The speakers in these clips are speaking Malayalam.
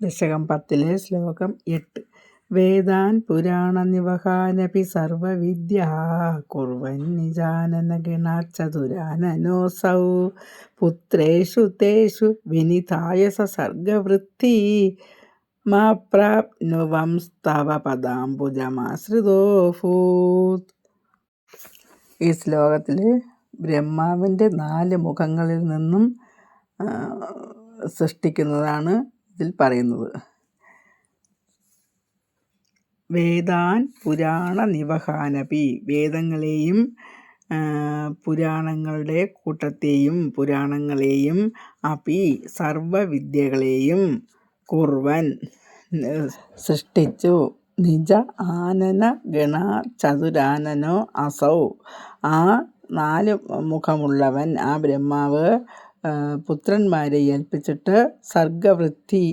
ദശകം 10 ശ്ലോകം 8. വേദാൻ പുരാണനിവഹാനപി സർവവിദ്യാ കുർവന്നിജാനന ഗണാചതുരാനനോസൗ പുത്രേഷു തേഷു വിനിതായ സർഗവൃത്തി മാ പ്രാപ്നുവംസ്തവ പദാംബുജമാശ്രിതോഭൂത്. ഈ ശ്ലോകത്തിൽ ബ്രഹ്മാവിൻ്റെ 4 മുഖങ്ങളിൽ നിന്നും സൃഷ്ടിക്കുന്നതാണ് ഇതിൽ പറയുന്നത്. വേദാൻ പുരാണ നിവഹാനപി, വേദങ്ങളെയും പുരാണങ്ങളുടെ കൂട്ടത്തെയും പുരാണങ്ങളെയും അപി സർവവിദ്യകളെയും കുർവൻ സൃഷ്ടിച്ചു. നിജ ആനന ഗണ ചതുരാനനോ അസൗ, ആ 4 മുഖമുള്ളവൻ ആ ബ്രഹ്മാവ് പുത്രന്മാരെ ഏൽപ്പിച്ചിട്ട് സർഗവൃത്തി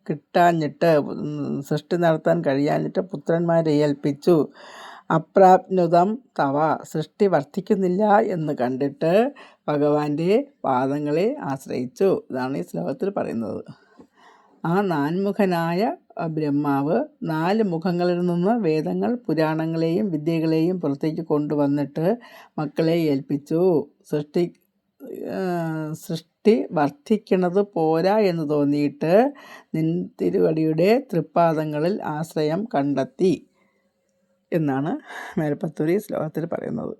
കിട്ടാഞ്ഞിട്ട്, സൃഷ്ടി നടത്താൻ കഴിയാഞ്ഞിട്ട് പുത്രന്മാരെ ഏൽപ്പിച്ചു. അപ്രാപ്നുതം തവ, സൃഷ്ടി വർദ്ധിക്കുന്നില്ല എന്ന് കണ്ടിട്ട് ഭഗവാന്റെ പാദങ്ങളെ ആശ്രയിച്ചു. ഇതാണ് ഈ ശ്ലോകത്തിൽ പറയുന്നത്. ആ 4മുഖനായ ബ്രഹ്മാവ് 4 മുഖങ്ങളിൽ നിന്ന് വേദങ്ങൾ പുരാണങ്ങളെയും വിദ്യകളെയും പുറത്തേക്ക് കൊണ്ടുവന്നിട്ട് മക്കളെ ഏൽപ്പിച്ചു. സൃഷ്ടി വർദ്ധിക്കണത് പോരാ എന്ന് തോന്നിയിട്ട് നിൻ തിരുവടിയുടെ തൃപ്പാദങ്ങളിൽ ആശ്രയം കണ്ടെത്തി എന്നാണ് മേൽപ്പത്തൂർ ഈ ശ്ലോകത്തിൽ പറയുന്നത്.